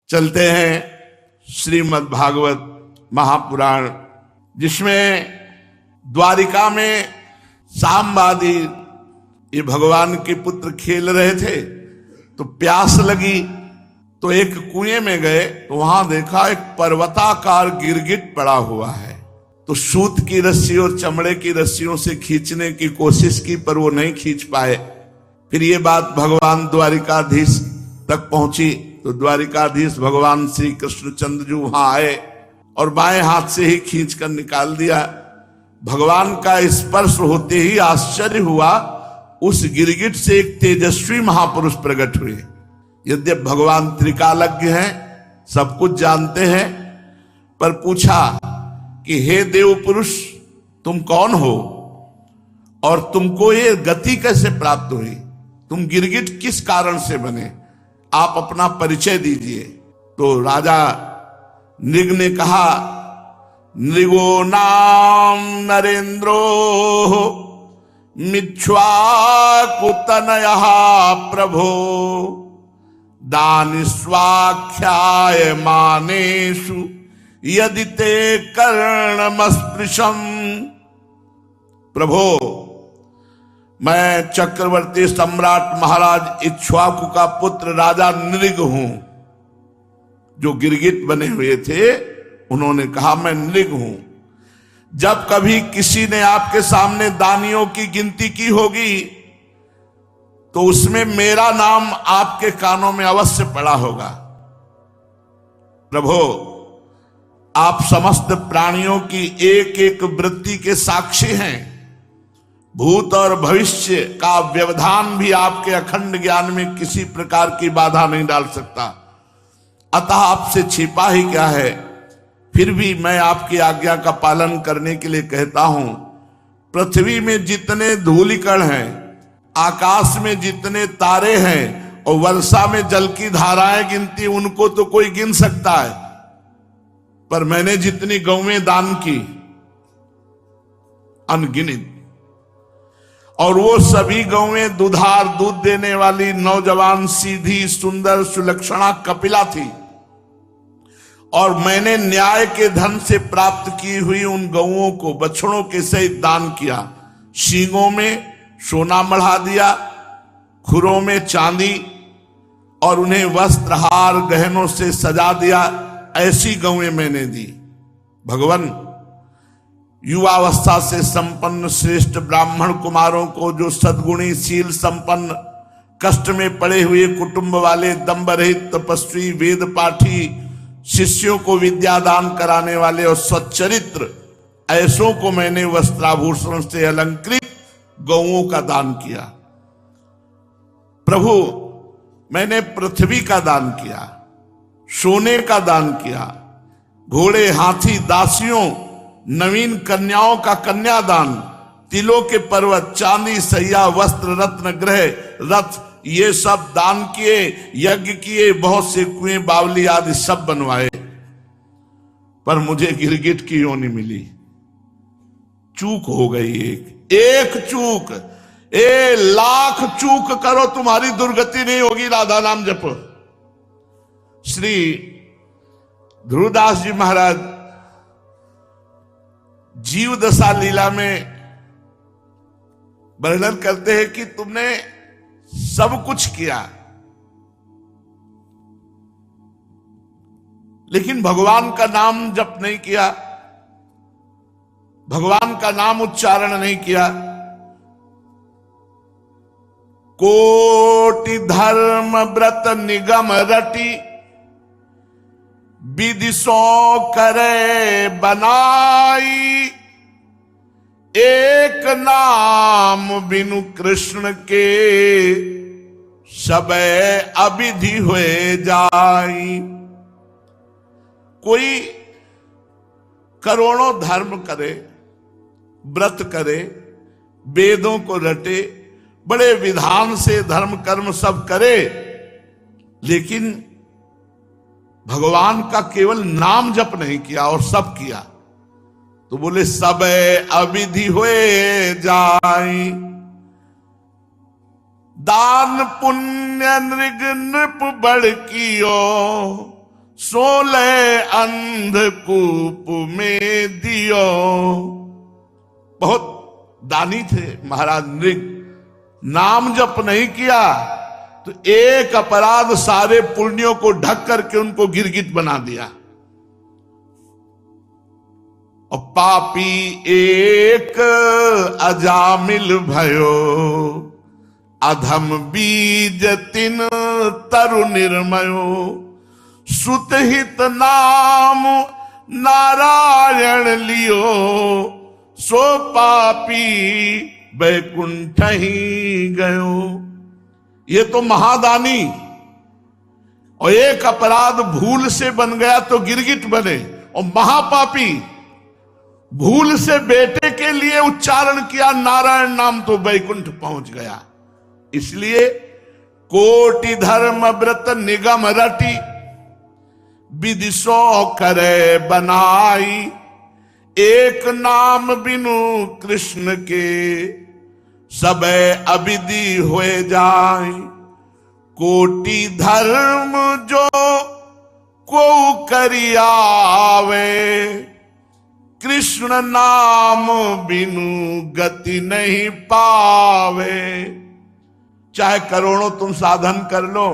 चलते हैं श्रीमद् भागवत महापुराण, जिसमें द्वारिका में सांबादी ये भगवान के पुत्र खेल रहे थे। तो प्यास लगी तो एक कुएं में गए तो वहां देखा एक पर्वताकार गिरगिट पड़ा हुआ है। तो सूत की रस्सी और चमड़े की रस्सियों से खींचने की कोशिश की, पर वो नहीं खींच पाए। फिर ये बात भगवान द्वारिकाधीश तक पहुंची तो द्वारिकाधीश भगवान श्री कृष्णचंद्र जी वहां आए और बाएं हाथ से ही खींच कर निकाल दिया। भगवान का स्पर्श होते ही आश्चर्य हुआ, उस गिरगिट से एक तेजस्वी महापुरुष प्रकट हुए। यद्यप भगवान त्रिकालज्ञ हैं, सब कुछ जानते हैं, पर पूछा कि हे देव पुरुष, तुम कौन हो और तुमको ये गति कैसे प्राप्त हुई? तुम गिरगिट किस कारण से बने? आप अपना परिचय दीजिए। तो राजा नृग ने कहा, नृगो नाम नरेंद्रो मिच्छ्वाकुतनयः प्रभो दानि स्वाख्याय मानेषु यदि ते कर्णमस्पृशम। प्रभो, मैं चक्रवर्ती सम्राट महाराज इक्ष्वाकु का पुत्र राजा नृग हूं। जो गिरगिट बने हुए थे उन्होंने कहा, मैं नृग हूं। जब कभी किसी ने आपके सामने दानियों की गिनती की होगी तो उसमें मेरा नाम आपके कानों में अवश्य पड़ा होगा। प्रभो, आप समस्त प्राणियों की एक एक वृत्ति के साक्षी हैं। भूत और भविष्य का व्यवधान भी आपके अखंड ज्ञान में किसी प्रकार की बाधा नहीं डाल सकता। अतः आपसे छिपा ही क्या है। फिर भी मैं आपकी आज्ञा का पालन करने के लिए कहता हूं। पृथ्वी में जितने धूलिकण हैं, आकाश में जितने तारे हैं और वर्षा में जल की धाराएं गिनती, उनको तो कोई गिन सकता है, पर मैंने जितनी गौएं दान की अनगिनित, और वो सभी गौएं दुधार दूध देने वाली, नौजवान, सीधी, सुंदर, सुलक्षणा कपिला थी। और मैंने न्याय के धन से प्राप्त की हुई उन गौओं को बछड़ों के सहित दान किया। सींगों में सोना मढ़ा दिया, खुरों में चांदी, और उन्हें वस्त्र, हार, गहनों से सजा दिया। ऐसी गौएं मैंने दी। भगवान, युवावस्था से संपन्न श्रेष्ठ ब्राह्मण कुमारों को, जो सद्गुणी, शील संपन्न, कष्ट में पड़े हुए कुटुंब वाले, दंभ रहित, तपस्वी, वेद पाठी शिष्यों को विद्यादान कराने वाले और सच्चरित्र ऐसों को मैंने वस्त्राभूषण से अलंकृत गौओं का दान किया। प्रभु, मैंने पृथ्वी का दान किया, सोने का दान किया, घोड़े, हाथी, दासियों, नवीन कन्याओं का कन्यादान, तिलों के पर्वत, चांदी, सैया, वस्त्र, रत्न, ग्रह, रथ, ये सब दान किए, यज्ञ किए, बहुत से कुएं, बावली आदि सब बनवाए। पर मुझे गिरगिट की योनि मिली। चूक हो गई, एक चूक। लाख चूक करो तुम्हारी दुर्गति नहीं होगी। राधा नाम जपो। श्री ध्रुवदास जी महाराज जीव दशा लीला में वर्णन करते हैं कि तुमने सब कुछ किया, लेकिन भगवान का नाम जप नहीं किया, भगवान का नाम उच्चारण नहीं किया। कोटि धर्म व्रत निगम रटी विधि सो करे बनाई। एक नाम बिनु कृष्ण के सबे अविधि हुए जाई। कोई करोड़ों धर्म करे, व्रत करे, वेदों को रटे, बड़े विधान से धर्म कर्म सब करे, लेकिन भगवान का केवल नाम जप नहीं किया और सब किया। तो बोले सब अविधि हुए जाई। दान पुण्य नृग नृप बड़ कियो 16 अंधकूप में दियो। बहुत दानी थे महाराज नृग। नाम जप नहीं किया तो एक अपराध सारे पुण्यों को ढक करके उनको गिरगिट बना दिया। और पापी एक अजामिल भयो, अधम बीज तिन तरु निर्मयो। सुतहित नाम नारायण लियो, सो पापी बैकुंठ ही गयो। ये तो महादानी, और एक अपराध भूल से बन गया तो गिरगिट बने, और महापापी भूल से बेटे के लिए उच्चारण किया नारायण नाम तो बैकुंठ पहुंच गया। इसलिए कोटि धर्म व्रत निगम रटी, विधि सो करे बनाई। एक नाम बिनु कृष्ण के, सबे अविधि हुए जाए। कोटि धर्म जो को करियावे, कृष्ण नाम बिनु गति नहीं पावे। चाहे करोड़ों तुम साधन कर लो,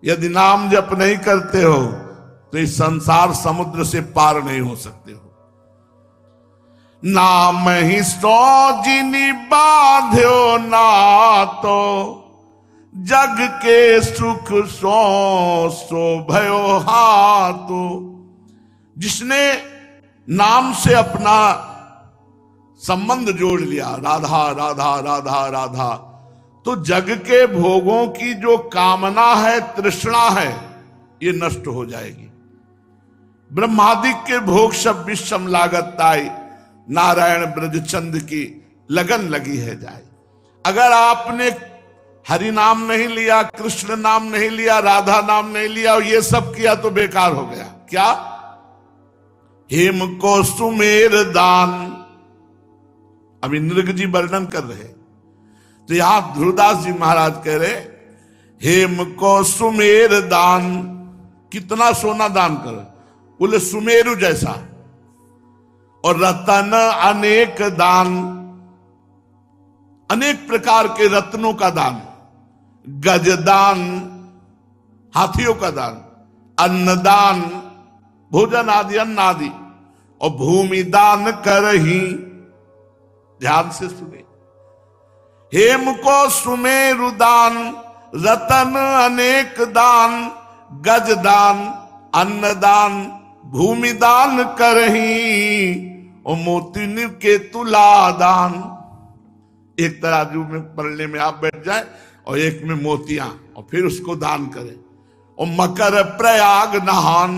यदि नाम जप नहीं करते हो तो इस संसार समुद्र से पार नहीं हो सकते हो। नाम ही सो जिनी बाध्यो नातो, जग के सुख सो भयो हाथो। जिसने नाम से अपना संबंध जोड़ लिया, राधा राधा राधा राधा, तो जग के भोगों की जो कामना है, तृष्णा है, ये नष्ट हो जाएगी। ब्रह्मादिक के भोग सब विषम लागत ताई, नारायण ब्रज चंद की लगन लगी है जाए। अगर आपने हरि नाम नहीं लिया, कृष्ण नाम नहीं लिया, राधा नाम नहीं लिया, और ये सब किया तो बेकार हो गया। क्या? हेम को सुमेर दान, अभी नृग जी वर्णन कर रहे, तो यहां ध्रुवदास जी महाराज कह रहे, हेम को सुमेर दान, कितना सोना दान कर, बोले सुमेरु जैसा। और रतन अनेक दान, अनेक प्रकार के रत्नों का दान। गजदान, हाथियों का दान। अन्नदान, भोजन आदि, अन्न आदि। और भूमि दान करही, ध्यान से सुने, हेम को सुमेरु दान, रतन अनेक दान, गज दान, अन्नदान, भूमि दान करही, और मोती के तुला दान। एक तराजू में पलने में आप बैठ जाए और एक में मोतियां, और फिर उसको दान करें। और मकर प्रयाग नहान,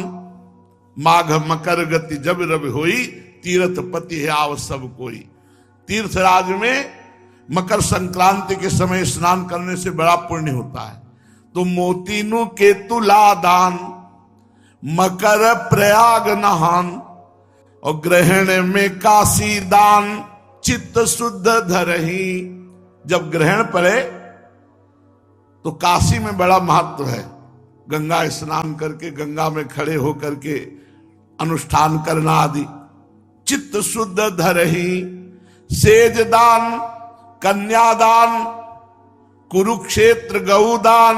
माघ मकर गति जब रवि होई, तीर्थ पति है आव सब कोई। तीर्थराज में मकर संक्रांति के समय स्नान करने से बड़ा पुण्य होता है। तो मोतीनु के तुला दान, मकर प्रयाग नहान, और ग्रहण में काशी दान, चित्त शुद्ध धरही। जब ग्रहण पड़े तो काशी में बड़ा महत्व है। गंगा स्नान करके, गंगा में खड़े होकर के अनुष्ठान करना आदि। चित्त शुद्ध धरही, सेज दान, कन्यादान, कुरुक्षेत्र गौदान।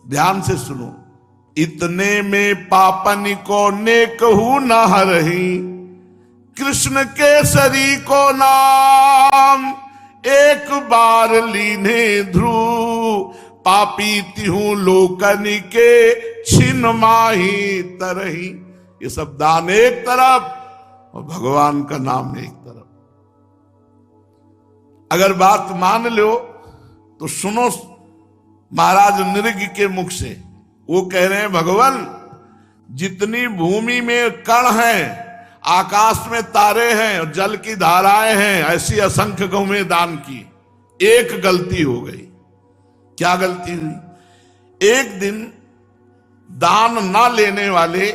ध्यान से सुनो, इतने में पापन को नेकहू न हरही, कृष्ण केसरी को नाम एक बार लीने ध्रुव, पापी तिहू लोकनि के छिन माही तरही। ये सब दान एक तरफ और भगवान का नाम एक तरफ। अगर बात मान लो तो सुनो महाराज नृग के मुख से, वो कह रहे हैं भगवान जितनी भूमि में कण है, आकाश में तारे हैं और जल की धाराएं हैं, ऐसी असंख्य गौ में दान की। एक गलती हो गई। क्या गलती हुई? एक दिन दान ना लेने वाले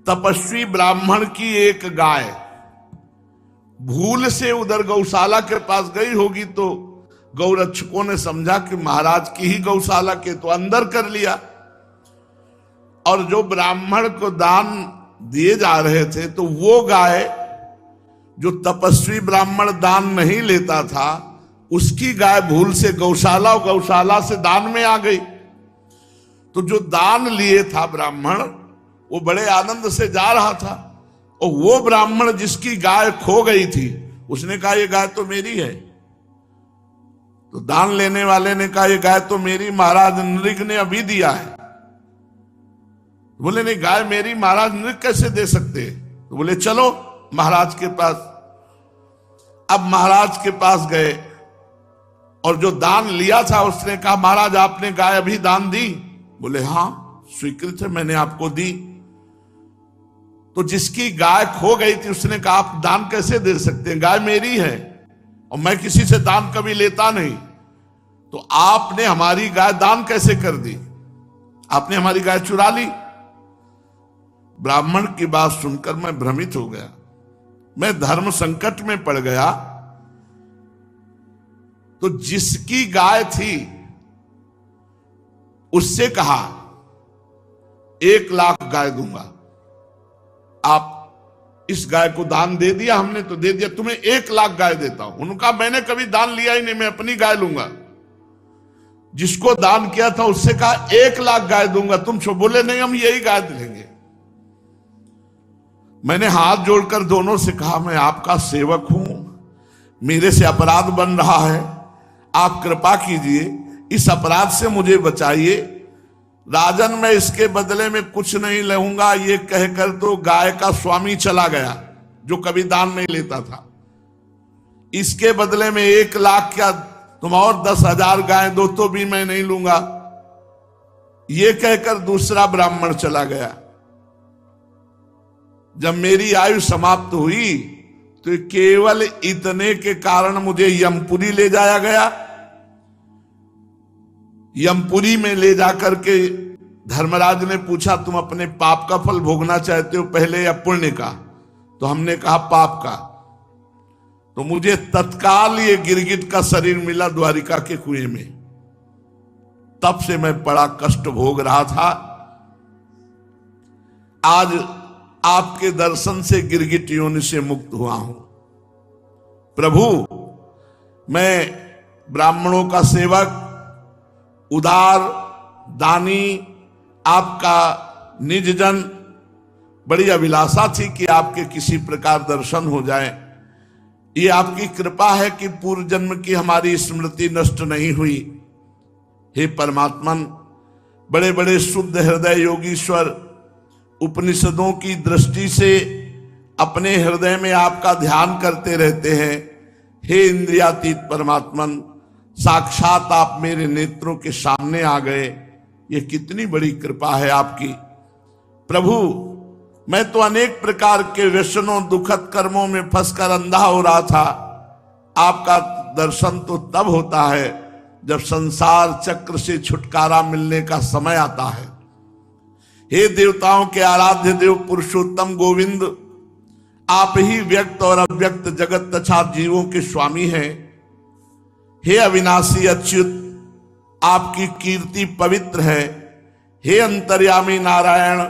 तपस्वी ब्राह्मण की एक गाय भूल से उधर गौशाला के पास गई होगी, तो गौरक्षकों ने समझा कि महाराज की ही गौशाला के, तो अंदर कर लिया। और जो ब्राह्मण को दान दिए जा रहे थे, तो वो गाय जो तपस्वी ब्राह्मण दान नहीं लेता था, उसकी गाय भूल से गौशाला और गौशाला से दान में आ गई। तो जो दान लिए था ब्राह्मण, वो बड़े आनंद से जा रहा था, और वो ब्राह्मण जिसकी गाय खो गई थी, उसने कहा ये गाय तो मेरी है। तो दान लेने वाले ने कहा ये गाय तो मेरी, महाराज नृग ने अभी दिया है। बोले नहीं, गाय मेरी, महाराज नृग कैसे दे सकते? तो बोले चलो महाराज के पास। अब महाराज के पास गए, और जो दान लिया था उसने कहा महाराज आपने गाय अभी दान दी? बोले हाँ स्वीकृत है, मैंने आपको दी। तो जिसकी गाय खो गई थी उसने कहा आप दान कैसे दे सकते हैं, गाय मेरी है और मैं किसी से दान कभी लेता नहीं, तो आपने हमारी गाय दान कैसे कर दी? आपने हमारी गाय चुरा ली। ब्राह्मण की बात सुनकर मैं भ्रमित हो गया, मैं धर्म संकट में पड़ गया। तो जिसकी गाय थी उससे कहा 1 लाख गाय दूंगा, आप इस गाय को दान दे दिया, हमने तो दे दिया, तुम्हें 1 लाख गाय देता हूं। उनका मैंने कभी दान लिया ही नहीं, मैं अपनी गाय लूंगा। जिसको दान किया था उससे कहा 1 लाख गाय दूंगा, तुम बोले नहीं हम यही गाय लेंगे। मैंने हाथ जोड़कर दोनों से कहा मैं आपका सेवक हूं, मेरे से अपराध बन रहा है, आप कृपा कीजिए, इस अपराध से मुझे बचाइए। राजन मैं इसके बदले में कुछ नहीं लूंगा, ये कहकर तो गाय का स्वामी चला गया जो कभी दान नहीं लेता था। इसके बदले में 1 लाख क्या, तुम और 10,000 गाय दो तो भी मैं नहीं लूंगा, ये कहकर दूसरा ब्राह्मण चला गया। जब मेरी आयु समाप्त हुई तो केवल इतने के कारण मुझे यमपुरी ले जाया गया। यमपुरी में ले जाकर के धर्मराज ने पूछा तुम अपने पाप का फल भोगना चाहते हो पहले या पुण्य का? तो हमने कहा पाप का। तो मुझे तत्काल ये गिरगिट का शरीर मिला द्वारिका के कुएं में। तब से मैं बड़ा कष्ट भोग रहा था। आज आपके दर्शन से गिरगिट योनि से मुक्त हुआ हूं। प्रभु मैं ब्राह्मणों का सेवक, उदार, दानी, आपका निज जन, बड़ी अभिलाषा थी कि आपके किसी प्रकार दर्शन हो जाए। ये आपकी कृपा है कि पूर्व जन्म की हमारी स्मृति नष्ट नहीं हुई। हे परमात्मन, बड़े बड़े शुद्ध हृदय योगीश्वर उपनिषदों की दृष्टि से अपने हृदय में आपका ध्यान करते रहते हैं। हे इंद्रियातीत परमात्मन, साक्षात आप मेरे नेत्रों के सामने आ गए। ये कितनी बड़ी कृपा है आपकी। प्रभु मैं तो अनेक प्रकार के व्यसनों, दुखद कर्मों में फंसकर अंधा हो रहा था। आपका दर्शन तो तब होता है जब संसार चक्र से छुटकारा मिलने का समय आता है। हे देवताओं के आराध्य देव पुरुषोत्तम गोविंद, आप ही व्यक्त और अव्यक्त जगत तथा जीवों के स्वामी हैं। हे अविनाशी अच्युत, आपकी कीर्ति पवित्र है। हे अंतर्यामी नारायण,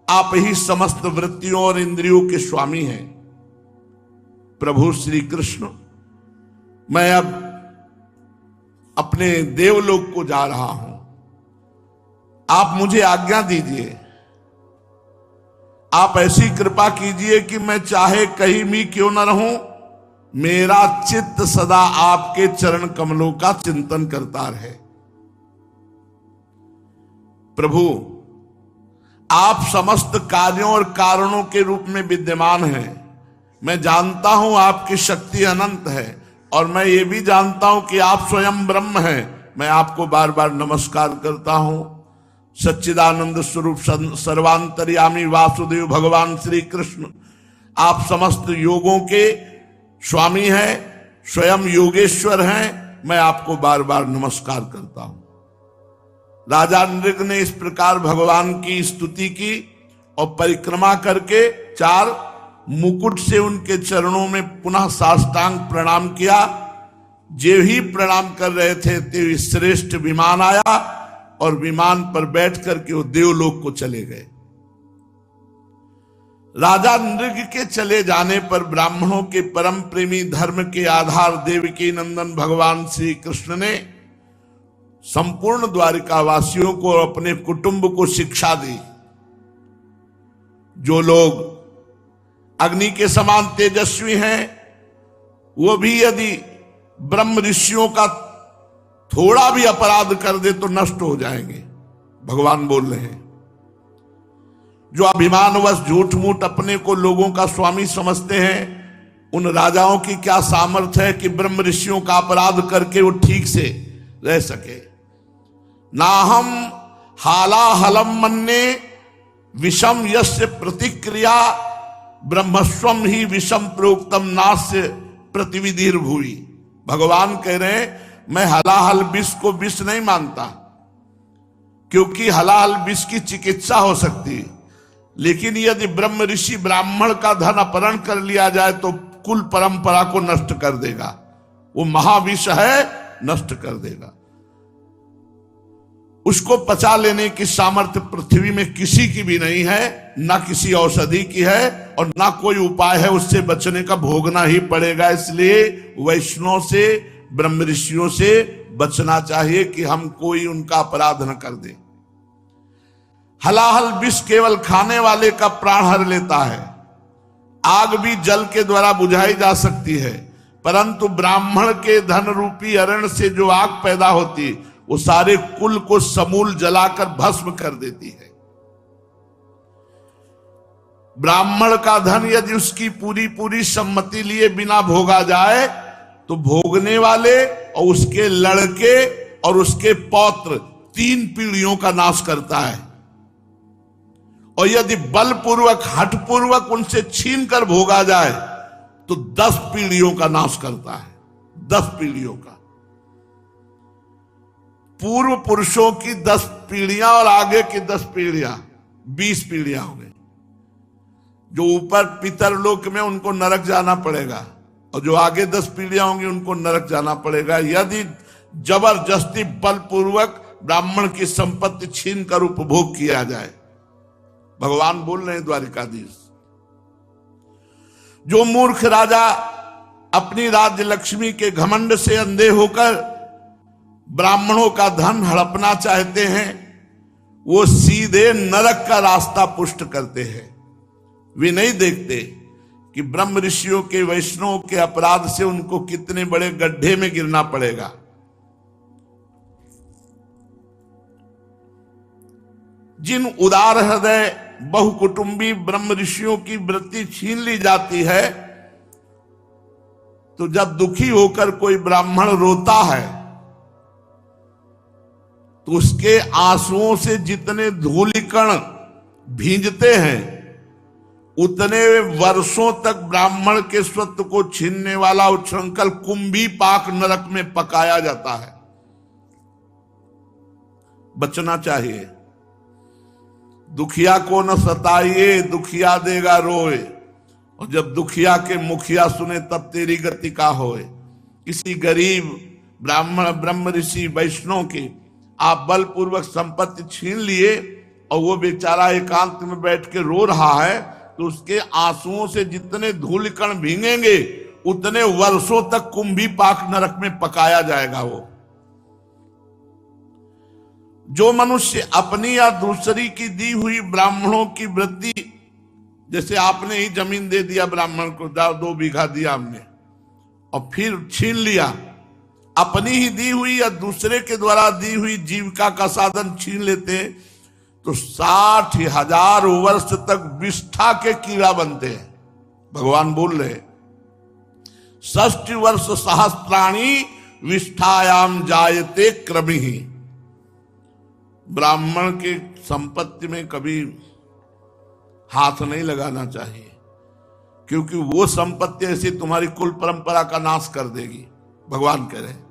आप ही समस्त वृत्तियों और इंद्रियों के स्वामी हैं। प्रभु श्री कृष्ण, मैं अब अपने देवलोक को जा रहा हूं, आप मुझे आज्ञा दीजिए। आप ऐसी कृपा कीजिए कि मैं चाहे कहीं भी क्यों न रहूं, मेरा चित्त सदा आपके चरण कमलों का चिंतन करता रहे। प्रभु आप समस्त कार्यों और कारणों के रूप में विद्यमान हैं। मैं जानता हूं आपकी शक्ति अनंत है, और मैं ये भी जानता हूं कि आप स्वयं ब्रह्म हैं। मैं आपको बार बार नमस्कार करता हूं। सच्चिदानंद स्वरूप सर्वांतर्यामी वासुदेव भगवान श्री कृष्ण, आप समस्त योगों के स्वामी हैं, स्वयं योगेश्वर हैं। मैं आपको बार बार नमस्कार करता हूं। राजा नृग ने इस प्रकार भगवान की स्तुति की और परिक्रमा करके 4 मुकुट से उनके चरणों में पुनः साष्टांग प्रणाम किया। जे ही प्रणाम कर रहे थे ते श्रेष्ठ विमान आया, और विमान पर बैठ करके वो देवलोक को चले गए। राजा नृग के चले जाने पर ब्राह्मणों के परम प्रेमी धर्म के आधार देवकी नंदन भगवान श्री कृष्ण ने संपूर्ण द्वारिका वासियों को और अपने कुटुंब को शिक्षा दी। जो लोग अग्नि के समान तेजस्वी हैं, वो भी यदि ब्रह्म ऋषियों का थोड़ा भी अपराध कर दे तो नष्ट हो जाएंगे। भगवान बोल रहे हैं, जो अभिमानवश झूठ मूठ अपने को लोगों का स्वामी समझते हैं, उन राजाओं की क्या सामर्थ्य है कि ब्रह्म ऋषियों का अपराध करके वो ठीक से रह सके। ना हम हालाहलम मन्ने विषम यस्य प्रतिक्रिया ब्रह्मस्वम ही विषम प्रोक्तम नास्य प्रतिविधिर भूई। भगवान कह रहे हैं, मैं हलाहल विष को विष नहीं मानता, क्योंकि हलाहल विष की चिकित्सा हो सकती है, लेकिन यदि ब्रह्म ऋषि ब्राह्मण का धन अपहरण कर लिया जाए तो कुल परंपरा को नष्ट कर देगा। वो महाविष है, नष्ट कर देगा। उसको पचा लेने की सामर्थ्य पृथ्वी में किसी की भी नहीं है, ना किसी औषधि की है और ना कोई उपाय है। उससे बचने का भोगना ही पड़ेगा। इसलिए वैष्णव से, ब्रह्म ऋषियों से बचना चाहिए कि हम कोई उनका अपराध न कर दे। हलाहल विष केवल खाने वाले का प्राण हर लेता है। आग भी जल के द्वारा बुझाई जा सकती है, परंतु ब्राह्मण के धन रूपी अरण से जो आग पैदा होती है वो सारे कुल को समूल जलाकर भस्म कर देती है। ब्राह्मण का धन यदि उसकी पूरी पूरी सम्मति लिए बिना भोगा जाए तो भोगने वाले और उसके लड़के और उसके पौत्र 3 पीढ़ियों का नाश करता है, और यदि बलपूर्वक हठपूर्वक उनसे छीन कर भोगा जाए तो 10 पीढ़ियों का नाश करता है। 10 पीढ़ियों का। पूर्व पुरुषों की 10 पीढ़ियां और आगे की 10 पीढ़ियां, 20 पीढ़ियां हो गई। जो ऊपर पितरलोक में उनको नरक जाना पड़ेगा, और जो आगे 10 पीढ़ियां होंगी उनको नरक जाना पड़ेगा, यदि जबरदस्ती बलपूर्वक ब्राह्मण की संपत्ति छीन कर उपभोग किया जाए। भगवान बोल रहे हैं द्वारिकाधीश, जो मूर्ख राजा अपनी राज्य लक्ष्मी के घमंड से अंधे होकर ब्राह्मणों का धन हड़पना चाहते हैं, वो सीधे नरक का रास्ता पुष्ट करते हैं। वे नहीं देखते कि ब्रह्म ऋषियों के, वैष्णवों के अपराध से उनको कितने बड़े गड्ढे में गिरना पड़ेगा। जिन उदार हृदय बहुकुटुंबी ब्रह्म ऋषियों की वृत्ति छीन ली जाती है, तो जब दुखी होकर कोई ब्राह्मण रोता है तो उसके आंसुओं से जितने धूलिकण भींजते हैं, उतने वर्षों तक ब्राह्मण के स्वत्व को छीनने वाला उच्छृंखल कुंभी पाक नरक में पकाया जाता है। बचना चाहिए। दुखिया को न सताइए, दुखिया देगा रोए, और जब दुखिया के मुखिया सुने तब तेरी गति का होए। किसी गरीब ब्राह्मण, ब्रह्म ऋषि, वैष्णव की आप बलपूर्वक संपत्ति छीन लिए और वो बेचारा एकांत में बैठ के रो रहा है, तो उसके आंसुओं से जितने धूलिकण भींगेंगे उतने वर्षों तक कुंभी पाक नरक में पकाया जाएगा। वो जो मनुष्य अपनी या दूसरी की दी हुई ब्राह्मणों की वृत्ति, जैसे आपने ही जमीन दे दिया ब्राह्मण को, 2 बीघा दिया हमने, और फिर छीन लिया, अपनी ही दी हुई या दूसरे के द्वारा दी हुई जीविका का साधन छीन लेते, तो 60,000 वर्ष तक विष्ठा के कीड़ा बनते हैं। भगवान बोल रहे 60 वर्ष सहस्त्राणी विष्ठायाम जायते क्रमिहि। ब्राह्मण के संपत्ति में कभी हाथ नहीं लगाना चाहिए, क्योंकि वो संपत्ति ऐसी तुम्हारी कुल परंपरा का नाश कर देगी। भगवान कह रहे हैं।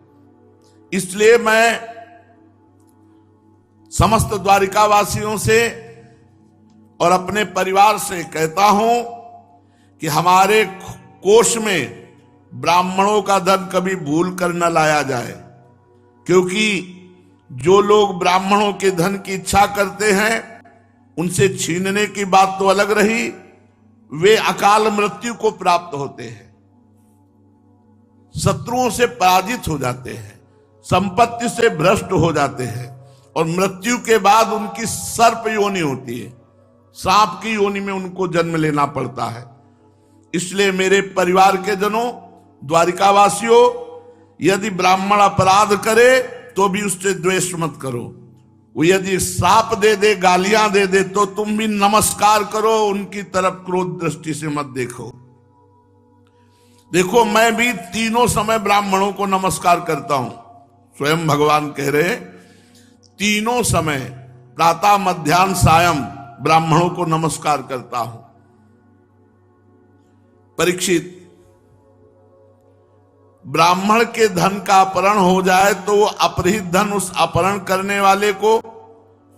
इसलिए मैं समस्त द्वारिका वासियों से और अपने परिवार से कहता हूं कि हमारे कोष में ब्राह्मणों का धन कभी भूल कर न लाया जाए, क्योंकि जो लोग ब्राह्मणों के धन की इच्छा करते हैं उनसे छीनने की बात तो अलग रही, वे अकाल मृत्यु को प्राप्त होते हैं, शत्रुओं से पराजित हो जाते हैं, संपत्ति से भ्रष्ट हो जाते हैं और मृत्यु के बाद उनकी सर्प योनि होती है, सांप की योनि में उनको जन्म लेना पड़ता है। इसलिए मेरे परिवार के जनों, द्वारिकावासियों, यदि ब्राह्मण अपराध करे तो भी उससे द्वेष मत करो। वो यदि श्राप दे दे, गालियां दे दे, तो तुम भी नमस्कार करो, उनकी तरफ क्रोध दृष्टि से मत देखो। देखो, मैं भी तीनों समय ब्राह्मणों को नमस्कार करता हूं। स्वयं भगवान कह रहे, तीनों समय प्रातः मध्याह्न सायं ब्राह्मणों को नमस्कार करता हूं। परीक्षित, ब्राह्मण के धन का अपहरण हो जाए तो वो अपहृत धन उस अपहरण करने वाले को,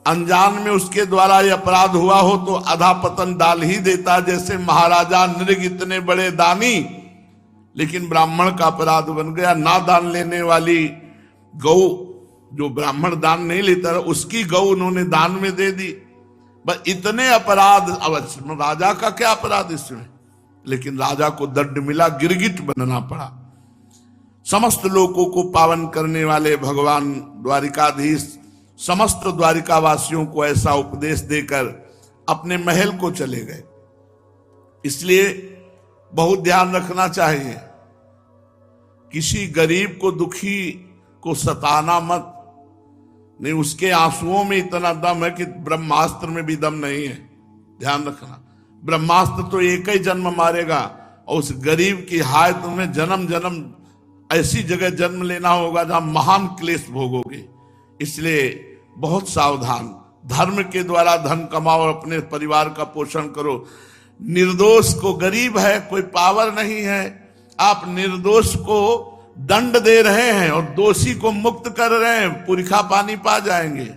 अनजान में उसके द्वारा यह अपराध हुआ हो तो अधापतन डाल ही देता। जैसे महाराजा नृग इतने बड़े दानी, लेकिन ब्राह्मण का अपराध बन गया। ना दान लेने वाली गौ, जो ब्राह्मण दान नहीं लेता था, उसकी गौ उन्होंने दान में दे दी। बस इतने अपराध। अवश्य राजा का क्या अपराध इसमें, लेकिन राजा को दंड मिला, गिरगिट बनना पड़ा। समस्त लोगों को पावन करने वाले भगवान द्वारिकाधीश समस्त द्वारिकावासियों को ऐसा उपदेश देकर अपने महल को चले गए। इसलिए बहुत ध्यान रखना चाहिए, किसी गरीब को, दुखी को सताना मत। नहीं, उसके आंसुओं में इतना दम है कि ब्रह्मास्त्र में भी दम नहीं है। ध्यान रखना, ब्रह्मास्त्र तो एक ही जन्म मारेगा, और उस गरीब की हाय तुम्हें जन्म जन्म ऐसी जगह जन्म लेना होगा जहां महान क्लेश भोगोगे। इसलिए बहुत सावधान, धर्म के द्वारा धन कमाओ और अपने परिवार का पोषण करो। निर्दोष को, गरीब है, कोई पावर नहीं है, आप निर्दोष को दंड दे रहे हैं और दोषी को मुक्त कर रहे हैं, पुरखा पानी पा जाएंगे।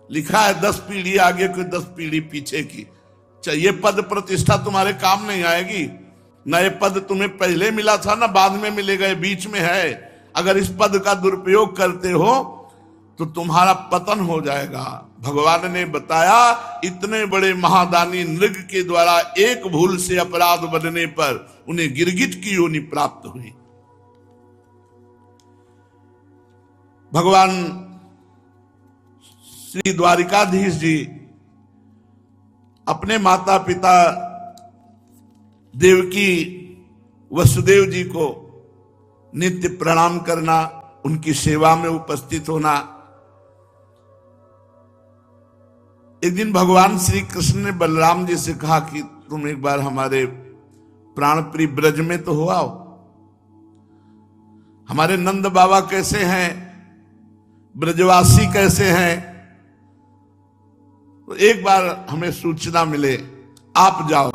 लिखा है 10 पीढ़ी आगे कोई 10 पीढ़ी पीछे की। ये पद प्रतिष्ठा तुम्हारे काम नहीं आएगी। न ये पद तुम्हें पहले मिला था, ना बाद में मिलेगा, ये बीच में है। अगर इस पद का दुरुपयोग करते हो तो तुम्हारा पतन हो जाएगा। भगवान ने बताया, इतने बड़े महादानी नृग के द्वारा एक भूल से अपराध बनने पर उन्हें गिरगिट की योनि प्राप्त हुई। भगवान श्री द्वारिकाधीश जी अपने माता पिता देवकी वसुदेव जी को नित्य प्रणाम करना, उनकी सेवा में उपस्थित होना। एक दिन भगवान श्री कृष्ण ने बलराम जी से कहा कि तुम एक बार हमारे प्राण प्रिय ब्रज में तो हो आओ। हमारे नंद बाबा कैसे हैं, ब्रजवासी कैसे हैं, तो एक बार हमें सूचना मिले, आप जाओ।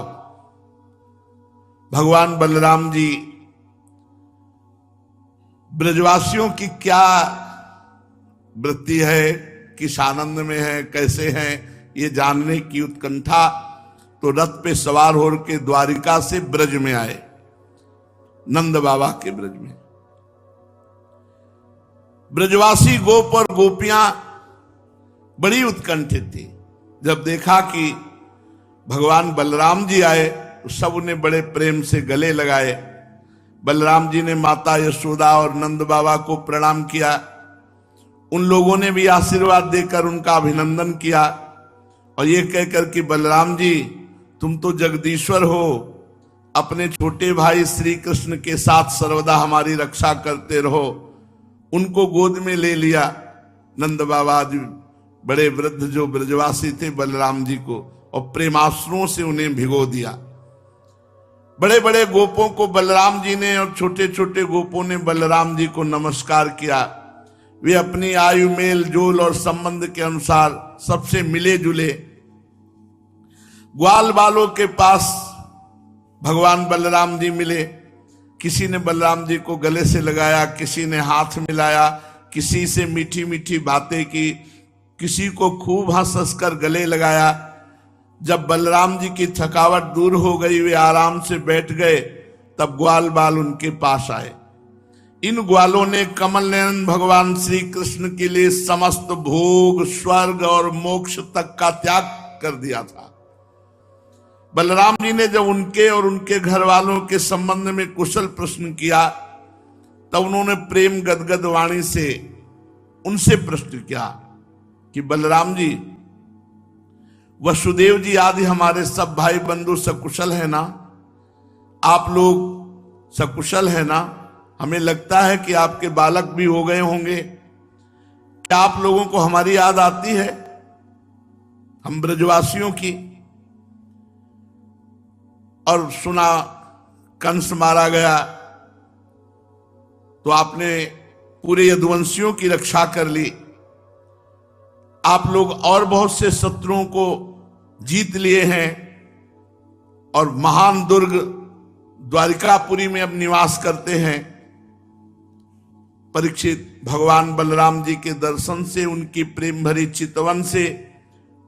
भगवान बलराम जी ब्रजवासियों की क्या वृत्ति है, किस आनंद में है, कैसे हैं, ये जानने की उत्कंठा, तो रथ पे सवार होकर द्वारिका से ब्रज में आए, नंद बाबा के ब्रज में। ब्रजवासी गोप और गोपियां बड़ी उत्कंठित थी। जब देखा कि भगवान बलराम जी आए तो सब उन्हें बड़े प्रेम से गले लगाए। बलराम जी ने माता यशोदा और नंद बाबा को प्रणाम किया। उन लोगों ने भी आशीर्वाद देकर उनका अभिनंदन किया और ये कहकर कि बलराम जी तुम तो जगदीश्वर हो, अपने छोटे भाई श्री कृष्ण के साथ सर्वदा हमारी रक्षा करते रहो। उनको गोद में ले लिया। नंद बाबा जी बड़े वृद्ध जो ब्रजवासी थे बलराम जी को, और प्रेमाश्रुओं से उन्हें भिगो दिया। बड़े बड़े गोपों को बलराम जी ने और छोटे छोटे गोपों ने बलराम जी को नमस्कार किया। वे अपनी आयु, मेल जोल और संबंध के अनुसार सबसे मिले जुले। ग्वाल बालों के पास भगवान बलराम जी मिले। किसी ने बलराम जी को गले से लगाया, किसी ने हाथ मिलाया, किसी से मीठी मीठी बातें की, किसी को खूब हंस हंस कर गले लगाया। जब बलराम जी की थकावट दूर हो गई, वे आराम से बैठ गए, तब ग्वाल बाल उनके पास आए। इन ग्वालों ने कमल नयन भगवान श्री कृष्ण के लिए समस्त भोग, स्वर्ग और मोक्ष तक का त्याग कर दिया था। बलराम जी ने जब उनके और उनके घर वालों के संबंध में कुशल प्रश्न किया, तब उन्होंने प्रेम गदगद वाणी से उनसे प्रश्न किया कि बलराम जी, वसुदेव जी आदि हमारे सब भाई बंधु सकुशल है ना? आप लोग सकुशल है ना? हमें लगता है कि आपके बालक भी हो गए होंगे। क्या आप लोगों को हमारी याद आती है, हम ब्रजवासियों की? और सुना कंस मारा गया तो आपने पूरे यदुवंशियों की रक्षा कर ली। आप लोग और बहुत से शत्रुओं को जीत लिए हैं और महान दुर्ग द्वारिकापुरी में अब निवास करते हैं। परीक्षित, भगवान बलराम जी के दर्शन से, उनकी प्रेम भरी चितवन से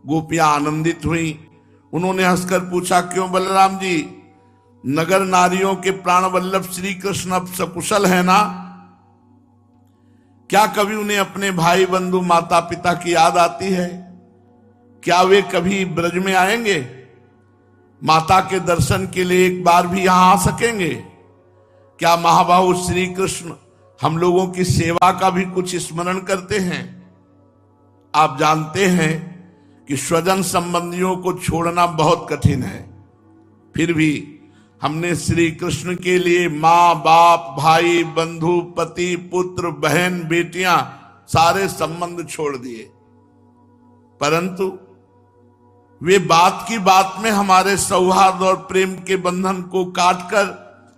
गोपियां आनंदित हुई। उन्होंने हंसकर पूछा, क्यों बलराम जी, नगर नारियों के प्राण वल्लभ श्री कृष्ण अब सकुशल है ना? क्या कभी उन्हें अपने भाई बंधु माता पिता की याद आती है? क्या वे कभी ब्रज में आएंगे? माता के दर्शन के लिए एक बार भी यहां आ सकेंगे? क्या महाबाहु श्री कृष्ण हम लोगों की सेवा का भी कुछ स्मरण करते हैं? आप जानते हैं कि स्वजन संबंधियों को छोड़ना बहुत कठिन है, फिर भी हमने श्री कृष्ण के लिए माँ बाप, भाई बंधु, पति पुत्र, बहन बेटियां, सारे संबंध छोड़ दिए, परंतु वे बात की बात में हमारे सौहार्द और प्रेम के बंधन को काटकर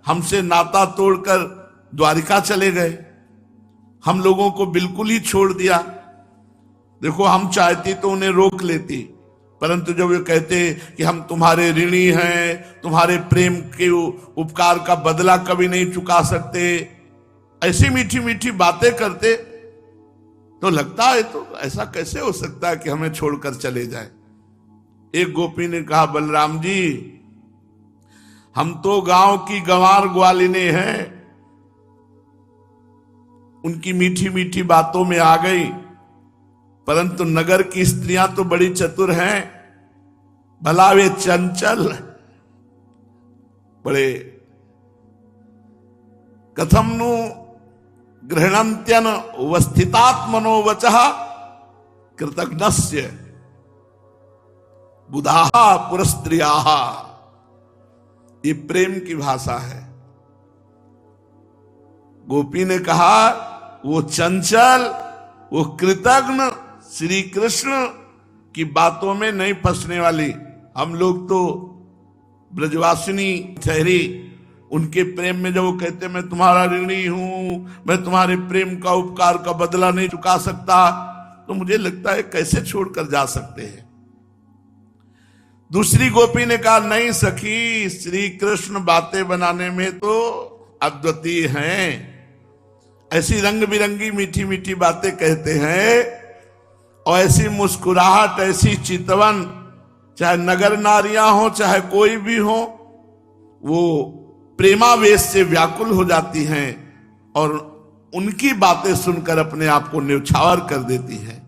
हमसे नाता तोड़कर द्वारिका चले गए। हम लोगों को बिल्कुल ही छोड़ दिया। देखो, हम चाहती तो उन्हें रोक लेती, परंतु जब वे कहते कि हम तुम्हारे ऋणी हैं, तुम्हारे प्रेम के उपकार का बदला कभी नहीं चुका सकते, ऐसी मीठी मीठी बातें करते, तो लगता है तो ऐसा कैसे हो सकता है कि हमें छोड़कर चले जाए। एक गोपी ने कहा, बलराम जी, हम तो गांव की गंवार ग्वालिने हैं। उनकी मीठी मीठी बातों में आ गई, परंतु नगर की स्त्रियां तो बड़ी चतुर हैं, भला वे चंचल, बड़े कथम नु गृहणंत्यन वस्थितात्मनो वचः कृतघ्नस्य बुधाहा पुरस्त्रियाः। ये प्रेम की भाषा है। गोपी ने कहा, वो चंचल, वो कृतघ्न श्री कृष्ण की बातों में नहीं फंसने वाली। हम लोग तो ब्रजवासिनी ठहरी, उनके प्रेम में जब वो कहते मैं तुम्हारा ऋणी हूं, मैं तुम्हारे प्रेम का उपकार का बदला नहीं चुका सकता, तो मुझे लगता है कैसे छोड़कर जा सकते हैं। दूसरी गोपी ने कहा, नहीं सखी, श्री कृष्ण बातें बनाने में तो अद्वितीय हैं, ऐसी रंग बिरंगी मीठी मीठी बातें कहते हैं, और ऐसी मुस्कुराहट, ऐसी चितवन, चाहे नगर नारियां हो चाहे कोई भी हो, वो प्रेमावेश से व्याकुल हो जाती हैं और उनकी बातें सुनकर अपने आप को न्यौछावर कर देती हैं।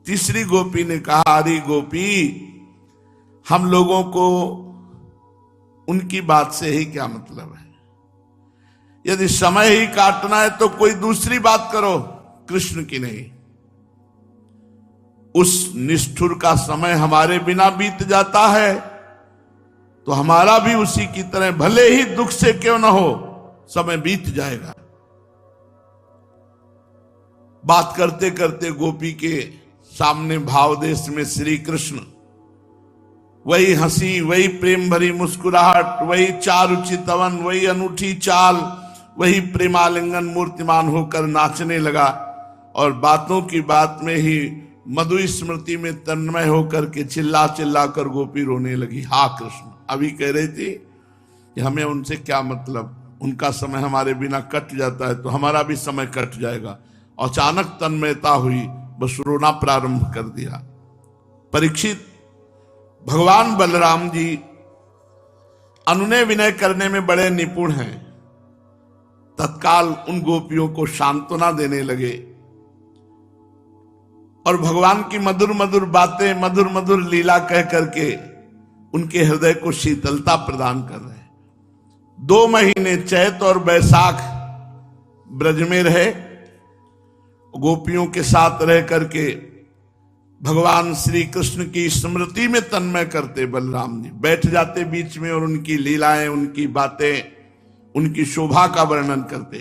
तीसरी गोपी ने कहा, अरे गोपी, हम लोगों को उनकी बात से ही क्या मतलब है? यदि समय ही काटना है तो कोई दूसरी बात करो, कृष्ण की नहीं। उस निष्ठुर का समय हमारे बिना बीत जाता है तो हमारा भी उसी की तरह, भले ही दुख से क्यों ना हो, समय बीत जाएगा। बात करते करते गोपी के सामने भावदेश में श्री कृष्ण, वही हंसी, वही प्रेम भरी मुस्कुराहट, वही चारु चितवन, वही अनूठी चाल, वही प्रेमालिंगन मूर्तिमान होकर नाचने लगा और बातों की बात में ही मधु स्मृति में तन्मय होकर के चिल्ला चिल्ला कर गोपी रोने लगी। हा कृष्ण, अभी कह रही थी कि हमें उनसे क्या मतलब, उनका समय हमारे बिना कट जाता है तो हमारा भी समय कट जाएगा। अचानक तन्मयता हुई, बस रोना प्रारंभ कर दिया। परीक्षित, भगवान बलराम जी अनुनय विनय करने में बड़े निपुण हैं। तत्काल उन गोपियों को सांत्वना देने लगे और भगवान की मधुर मधुर बातें, मधुर मधुर लीला कह करके उनके हृदय को शीतलता प्रदान कर रहे हैं। 2 महीने चैत और बैसाख ब्रज में रहे, गोपियों के साथ रह करके भगवान श्री कृष्ण की स्मृति में तन्मय करते बलराम जी बैठ जाते बीच में और उनकी लीलाएं, उनकी बातें, उनकी शोभा का वर्णन करते।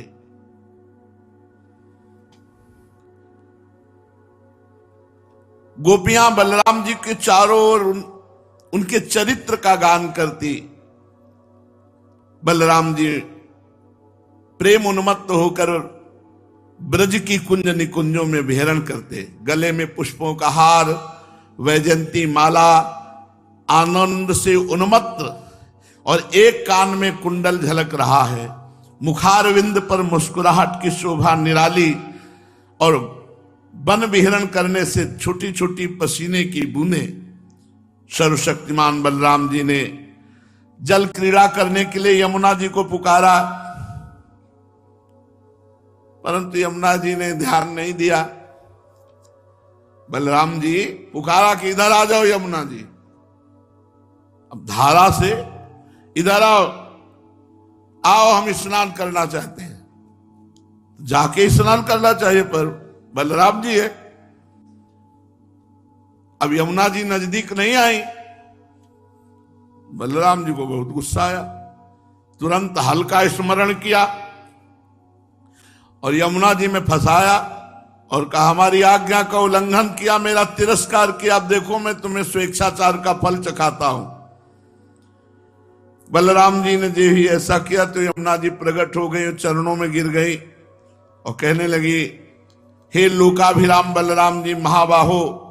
गोपियां बलराम जी के चारों ओर उनके चरित्र का गान करती। बलराम जी प्रेम उन्मत्त होकर ब्रज की कुंज निकुंजों में विहरण करते, गले में पुष्पों का हार, वैजंती माला, आनंद से उन्मत्त, और एक कान में कुंडल झलक रहा है, मुखारविंद पर मुस्कुराहट की शोभा निराली, और वन विहरण करने से छोटी छोटी पसीने की बूंदें। सर्वशक्तिमान बलराम जी ने जल क्रीड़ा करने के लिए यमुना जी को पुकारा, परंतु यमुना जी ने ध्यान नहीं दिया। बलराम जी पुकारा कि इधर आ जाओ यमुना जी, अब धारा से इधर आओ, आओ हम स्नान करना चाहते हैं। जाके स्नान करना चाहिए, पर बलराम जी है। अब यमुना जी नजदीक नहीं आई। बलराम जी को बहुत गुस्सा आया, तुरंत हल्का स्मरण किया और यमुना जी में फंसाया और कहा हमारी आज्ञा का उल्लंघन किया, मेरा तिरस्कार किया, अब देखो मैं तुम्हें स्वेच्छाचार का फल चखाता हूं। बलराम जी ने जो ही ऐसा किया तो यमुना जी प्रकट हो गई, चरणों में गिर गई और कहने लगी, हे लोकाभिराम बलराम जी महाबाहो,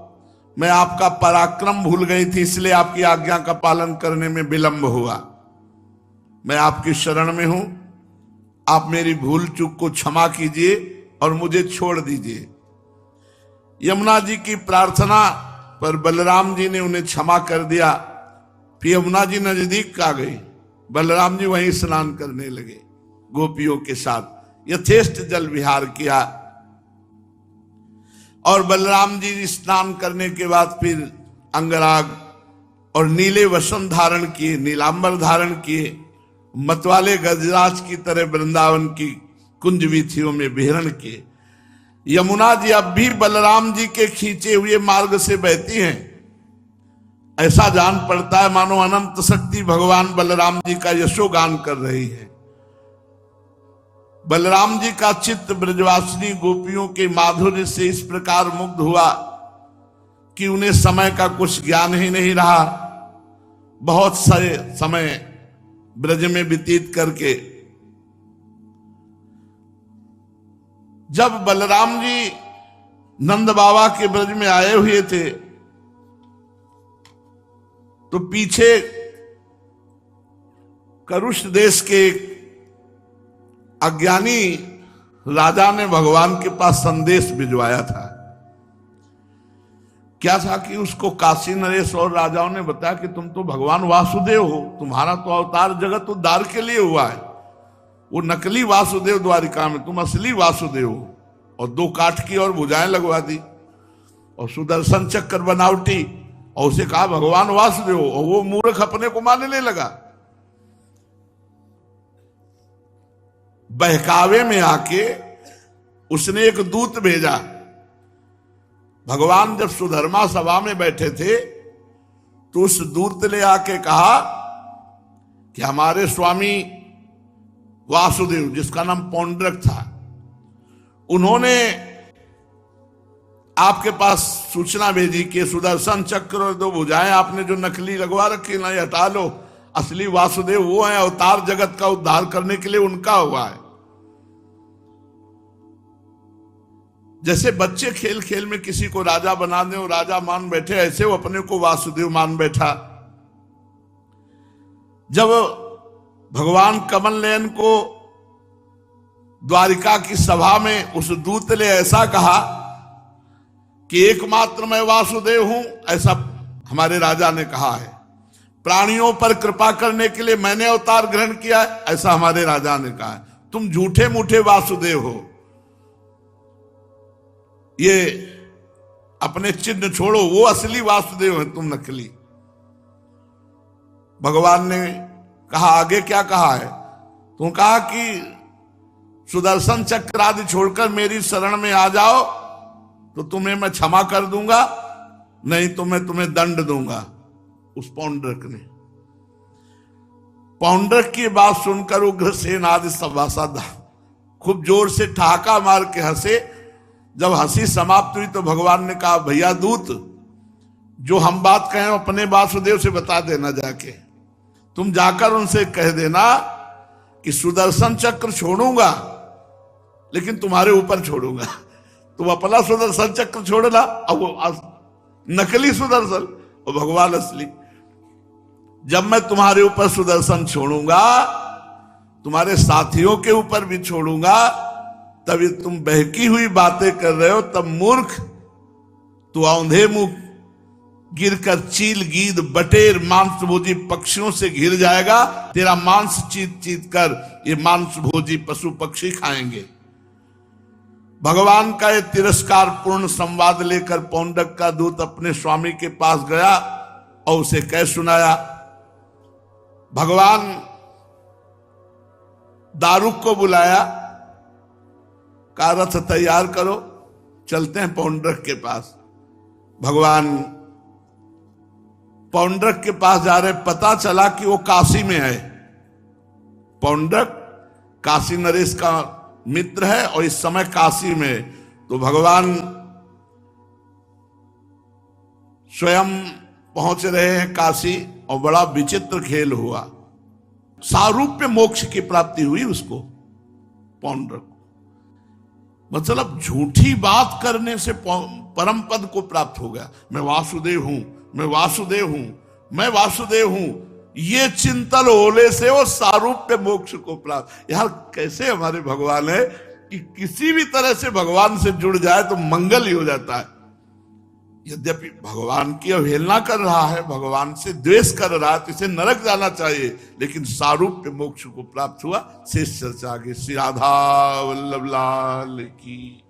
मैं आपका पराक्रम भूल गई थी, इसलिए आपकी आज्ञा का पालन करने में विलंब हुआ। मैं आपकी शरण में हूं, आप मेरी भूल चूक को क्षमा कीजिए और मुझे छोड़ दीजिए। यमुना जी की प्रार्थना पर बलराम जी ने उन्हें क्षमा कर दिया। फिर यमुना जी नजदीक आ गई, बलराम जी वहीं स्नान करने लगे, गोपियों के साथ यथेष्ट जल विहार किया। और बलराम जी स्नान करने के बाद फिर अंगराग और नीले वसन धारण किए, नीलांबर धारण किए, मतवाले गजराज की तरह वृंदावन की कुंज वीथियों में विहरण किए। यमुना जी अब भी बलराम जी के खींचे हुए मार्ग से बहती हैं। ऐसा जान पड़ता है मानो अनंत शक्ति भगवान बलराम जी का यशोगान कर रही है। बलराम जी का चित्त ब्रजवासिनी गोपियों के माधुर्य से इस प्रकार मुग्ध हुआ कि उन्हें समय का कुछ ज्ञान ही नहीं रहा। बहुत सारे समय ब्रज में व्यतीत करके जब बलराम जी नंद बाबा के ब्रज में आए हुए थे तो पीछे करुष देश के अज्ञानी राजा ने भगवान के पास संदेश भिजवाया था। क्या था कि उसको काशी नरेश और राजाओं ने बताया कि तुम तो भगवान वासुदेव हो, तुम्हारा तो अवतार जगत उद्धार के लिए हुआ है। वो नकली वासुदेव द्वारिका में, तुम असली वासुदेव हो। और 2 काठ की और भुजाएं लगवा दी और सुदर्शन चक्र बनावटी, और उसे कहा भगवान वासुदेव, और वो मूर्ख अपने को मानने लगा। बहकावे में आके उसने एक दूत भेजा। भगवान जब सुधर्मा सभा में बैठे थे तो उस दूत ने आके कहा कि हमारे स्वामी वासुदेव, जिसका नाम पौंड्रक था, उन्होंने आपके पास सूचना भेजी कि सुदर्शन चक्र और 2 भुजाएं आपने जो नकली लगवा रखी ना, हटा लो, असली वासुदेव वो है, अवतार जगत का उद्धार करने के लिए उनका हुआ है। जैसे बच्चे खेल खेल में किसी को राजा बना दे और राजा मान बैठे, ऐसे वो अपने को वासुदेव मान बैठा। जब भगवान कमल नयन को द्वारिका की सभा में उस दूत ने ऐसा कहा कि एकमात्र मैं वासुदेव हूं, ऐसा हमारे राजा ने कहा है, प्राणियों पर कृपा करने के लिए मैंने अवतार ग्रहण किया है, ऐसा हमारे राजा ने कहा है, तुम झूठे मूठे वासुदेव हो, ये अपने चिन्ह छोड़ो, वो असली वासुदेव है, तुम नकली। भगवान ने कहा, आगे क्या कहा है? तुम कहा कि सुदर्शन चक्र आदि छोड़कर मेरी शरण में आ जाओ तो तुम्हें मैं क्षमा कर दूंगा, नहीं तो मैं तुम्हें दंड दूंगा। उस पौंड्रक ने, पौंड्रक की बात सुनकर उग्रसेन आदि सभासद खूब जोर से ठहाका मार के हंसे। जब हंसी समाप्त हुई तो भगवान ने कहा, भैया दूत, जो हम बात कहें अपने वासुदेव से बता देना, जाके तुम जाकर उनसे कह देना कि सुदर्शन चक्र छोड़ूंगा लेकिन तुम्हारे ऊपर छोड़ूंगा। तुम अपना सुदर्शन चक्र छोड़ना, अब वो नकली सुदर्शन और भगवान असली। जब मैं तुम्हारे ऊपर सुदर्शन छोड़ूंगा, तुम्हारे साथियों के ऊपर भी छोड़ूंगा, तभी तुम बहकी हुई बातें कर रहे हो। तब मूर्ख, तू औंधे मुंह गिरकर चील, गीद, बटेर, मांसभोजी पक्षियों से घिर जाएगा। तेरा मांस चीत चीत कर ये मांसभोजी पशु पक्षी खाएंगे। भगवान का ये तिरस्कार पूर्ण संवाद लेकर पौंड्रक का दूत अपने स्वामी के पास गया और उसे कह सुनाया। भगवान दारुक को बुलाया, का रथ तैयार करो, चलते हैं पौंड्रक के पास। भगवान पौंड्रक के पास जा रहे, पता चला कि वो काशी में है। पौंड्रक काशी नरेश का मित्र है और इस समय काशी में। तो भगवान स्वयं पहुंच रहे हैं काशी और बड़ा विचित्र खेल हुआ। सारूप्य मोक्ष की प्राप्ति हुई उसको, पौंड्रक। मतलब झूठी बात करने से परम पद को प्राप्त हो गया। मैं वासुदेव हूं, मैं वासुदेव हूं, मैं वासुदेव हूं, ये चिंतन होने से वो सारूप्य मोक्ष को प्राप्त। यार कैसे हमारे भगवान है कि किसी भी तरह से भगवान से जुड़ जाए तो मंगल ही हो जाता है। यद्यपि भगवान की अवहेलना कर रहा है, भगवान से द्वेष कर रहा है, तो इसे नरक जाना चाहिए, लेकिन सारूप्य मोक्ष को प्राप्त हुआ। शेष चर्चा आगे। श्री राधा वल्लभ लाल की।